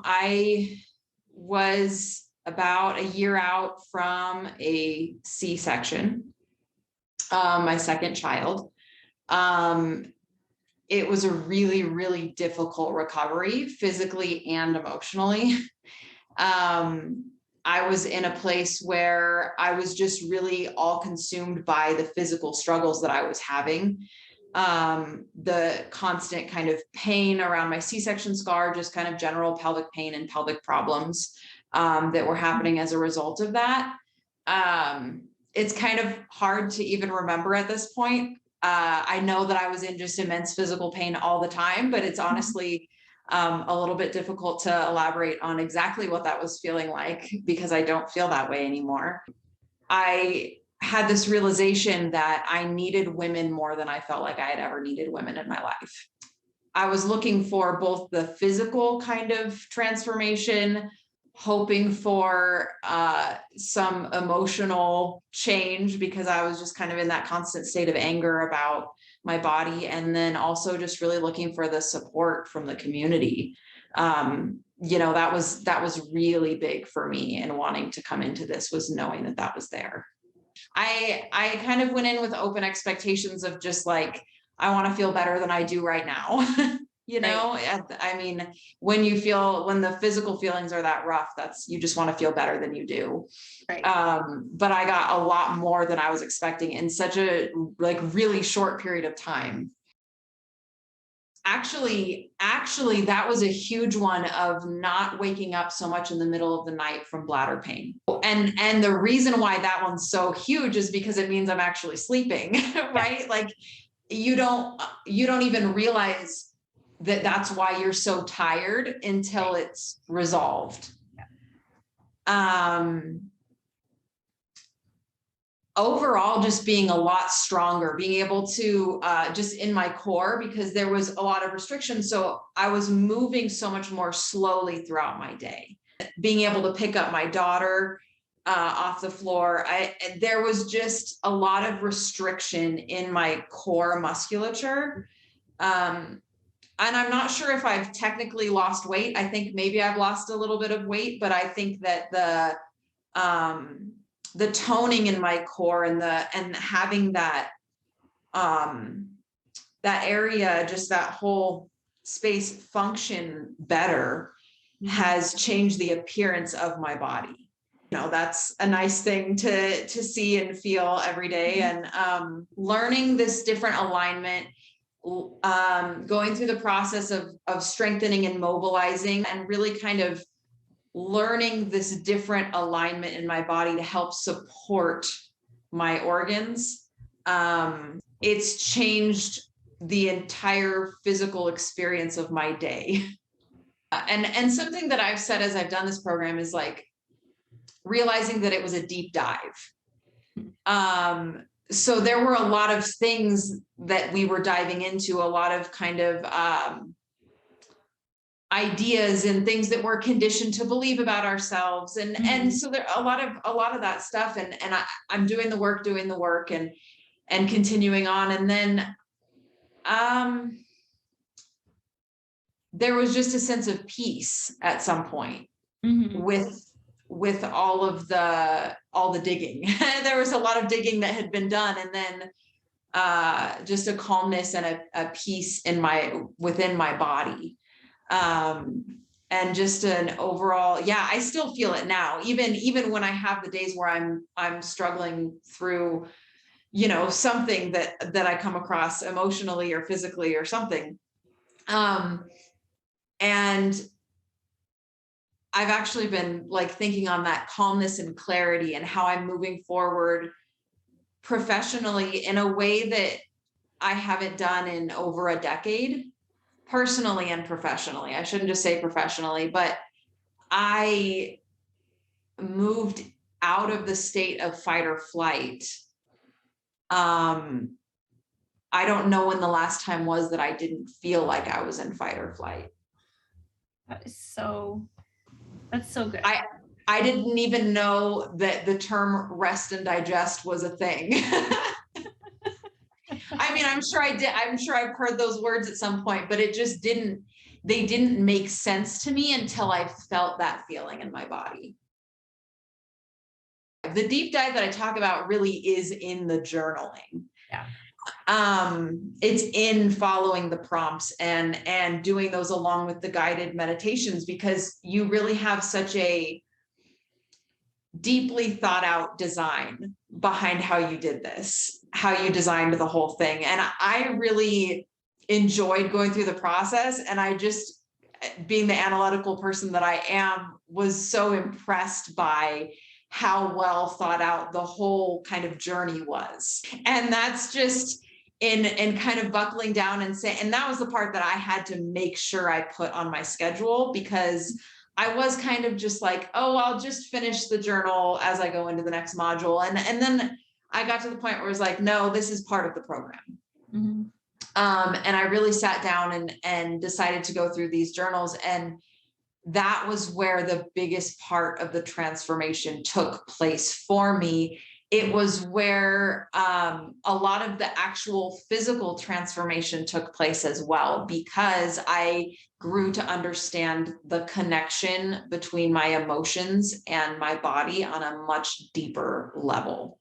I was about a year out from a C-section, my second child. It was a really, really difficult recovery, physically and emotionally. I was in a place where I was just really all consumed by the physical struggles that I was having. The constant kind of pain around my C-section scar, just kind of general pelvic pain and pelvic problems that were happening as a result of that. It's kind of hard to even remember at this point. I know that I was in just immense physical pain all the time, but it's honestly a little bit difficult to elaborate on exactly what that was feeling like, because I don't feel that way anymore. I had this realization that I needed women more than I felt like I had ever needed women in my life. I was looking for both the physical kind of transformation, hoping for some emotional change, because I was just kind of in that constant state of anger about my body, and then also just really looking for the support from the community. That was really big for me, and wanting to come into this was knowing that that was there. I kind of went in with open expectations of just like, I want to feel better than I do right now. Right. I mean, when the physical feelings are that rough, you just want to feel better than you do. Right. But I got a lot more than I was expecting in such a really short period of time. Actually, that was a huge one, of not waking up so much in the middle of the night from bladder pain. And the reason why that one's so huge is because it means I'm actually sleeping, right? Like you don't even realize that that's why you're so tired until it's resolved. Overall, just being a lot stronger, being able to just in my core, because there was a lot of restrictions. So I was moving so much more slowly throughout my day, being able to pick up my daughter off the floor. There was just a lot of restriction in my core musculature. And I'm not sure if I've technically lost weight. I think maybe I've lost a little bit of weight, but I think that the toning in my core and having that area, just that whole space function better, has changed the appearance of my body. That's a nice thing to see and feel every day. And learning this different alignment, going through the process of strengthening and mobilizing, and really kind of learning this different alignment in my body to help support my organs. It's changed the entire physical experience of my day. And something that I've said as I've done this program is like realizing that it was a deep dive. So there were a lot of things that we were diving into, a lot of kind of ideas and things that we're conditioned to believe about ourselves. And so there a lot of that stuff. And I'm doing the work and continuing on. And then there was just a sense of peace at some point with all the digging. There was a lot of digging that had been done, and then just a calmness and a peace within my body. And just an overall, I still feel it now, even when I have the days where I'm struggling through, something that I come across emotionally or physically or something. And I've actually been like thinking on that calmness and clarity and how I'm moving forward professionally in a way that I haven't done in over a decade. Personally and professionally. I shouldn't just say professionally, but I moved out of the state of fight or flight. I don't know when the last time was that I didn't feel like I was in fight or flight. That's so good. I didn't even know that the term rest and digest was a thing. I mean, I'm sure I did. I'm sure I've heard those words at some point, but it just didn't they didn't make sense to me until I felt that feeling in my body. The deep dive that I talk about really is in the journaling. Yeah. It's in following the prompts and doing those along with the guided meditations, because you really have such a deeply thought out design behind how you did this, how you designed the whole thing. And I really enjoyed going through the process. And I just, being the analytical person that I am, was so impressed by how well thought out the whole kind of journey was. And that's just in kind of buckling down and saying, and that was the part that I had to make sure I put on my schedule, because I was kind of just like, oh, I'll just finish the journal as I go into the next module. And then I got to the point where it was like, no, this is part of the program. Mm-hmm. And I really sat down and decided to go through these journals. And that was where the biggest part of the transformation took place for me. It was where a lot of the actual physical transformation took place as well, because I grew to understand the connection between my emotions and my body on a much deeper level.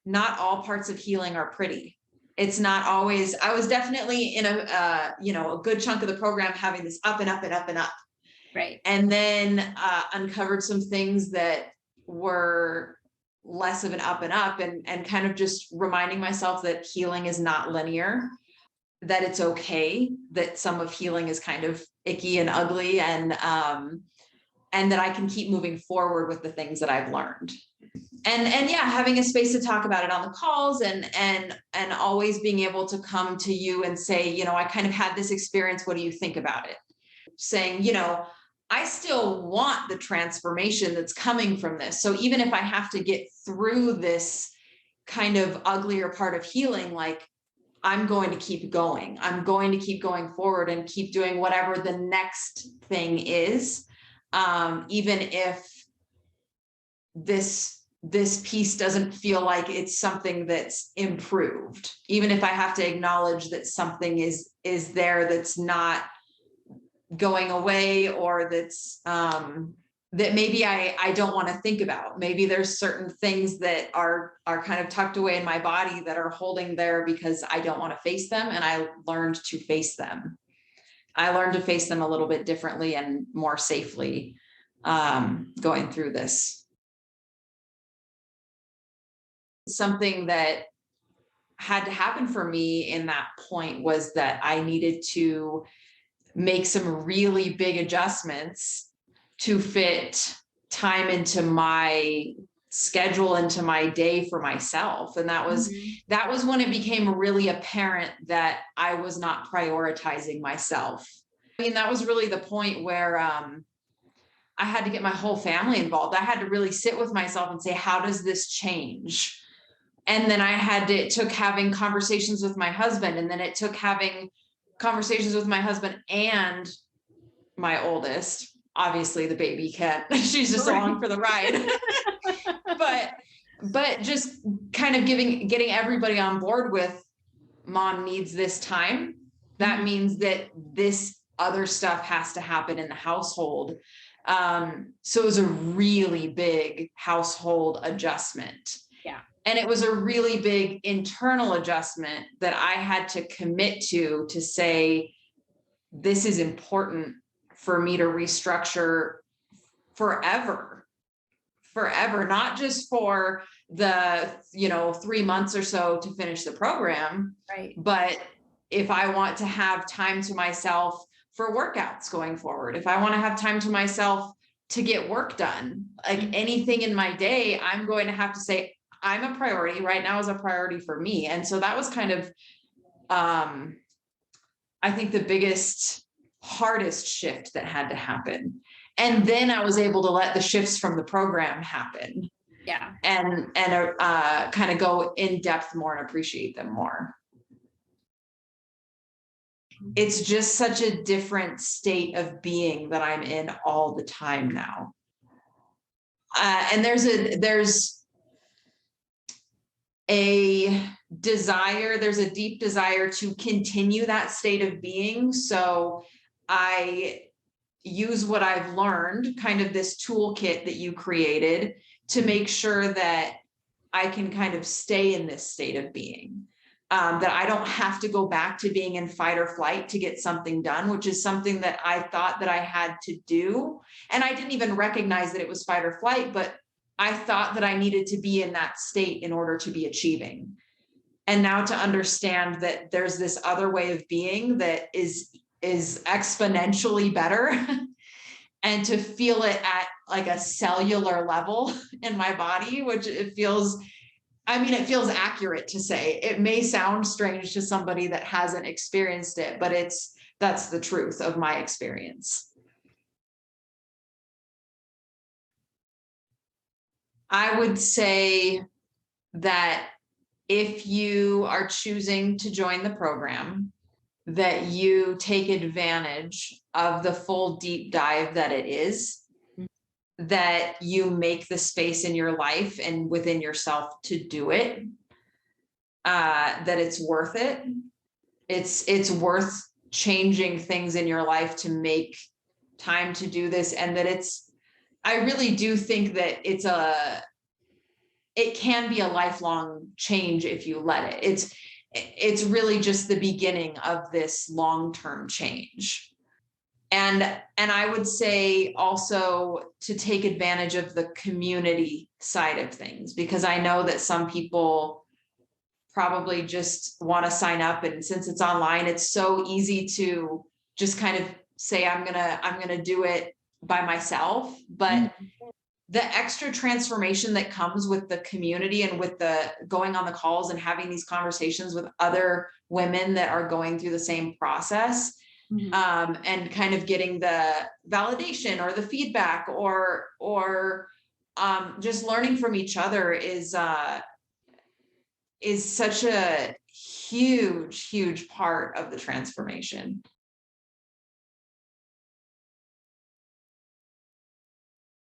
Not all parts of healing are pretty. It's not always. I was definitely in a good chunk of the program having this up and up and up and up. Right. And then uncovered some things that were less of an up and up, and kind of just reminding myself that healing is not linear, that it's okay, that some of healing is kind of icky and ugly, and that I can keep moving forward with the things that I've learned. And yeah, having a space to talk about it on the calls, and always being able to come to you and say, I kind of had this experience. What do you think about it? Saying, I still want the transformation that's coming from this. So even if I have to get through this kind of uglier part of healing, like, I'm going to keep going. I'm going to keep going forward and keep doing whatever the next thing is. Even if this piece doesn't feel like it's something that's improved, even if I have to acknowledge that something is there that's not going away, or that's that maybe I don't want to think about. Maybe there's certain things that are kind of tucked away in my body that are holding there because I don't want to face them. And I learned to face them. I learned to face them a little bit differently and more safely going through this. Something that had to happen for me in that point was that I needed to make some really big adjustments to fit time into my schedule, into my day for myself. And that was when it became really apparent that I was not prioritizing myself. I mean, that was really the point where I had to get my whole family involved. I had to really sit with myself and say, how does this change? And then it took having conversations with my husband, and then it took having conversations with my husband and my oldest, obviously the baby cat. She's just along for the ride. but just kind of getting everybody on board with, mom needs this time. That means that this other stuff has to happen in the household. So it was a really big household adjustment. Yeah. And it was a really big internal adjustment that I had to commit to say, this is important for me to restructure forever, not just for the, 3 months or so to finish the program, right? But if I want to have time to myself for workouts going forward, if I want to have time to myself to get work done, like anything in my day, I'm going to have to say, I'm a priority right now, is a priority for me. And so that was kind of, I think, the biggest, hardest shift that had to happen. And then I was able to let the shifts from the program happen. Yeah. And kind of go in depth more and appreciate them more. It's just such a different state of being that I'm in all the time now. And there's a desire, there's a deep desire to continue that state of being. So I use what I've learned, kind of this toolkit that you created, to make sure that I can kind of stay in this state of being. That I don't have to go back to being in fight or flight to get something done, which is something that I thought that I had to do. And I didn't even recognize that it was fight or flight, but I thought that I needed to be in that state in order to be achieving. And now to understand that there's this other way of being that is exponentially better and to feel it at like a cellular level in my body, which it feels, I mean, it feels accurate to say. It may sound strange to somebody that hasn't experienced it, but that's the truth of my experience. I would say that if you are choosing to join the program, that you take advantage of the full deep dive that it is, that you make the space in your life and within yourself to do it, that it's worth it. It's worth changing things in your life to make time to do this. And that I really do think that it can be a lifelong change if you let it. It's really just the beginning of this long-term change. And I would say also to take advantage of the community side of things, because I know that some people probably just want to sign up, and since it's online, it's so easy to just kind of say, I'm gonna do it by myself. But the extra transformation that comes with the community and with the going on the calls and having these conversations with other women that are going through the same process, and kind of getting the validation or the feedback or just learning from each other is such a huge part of the transformation.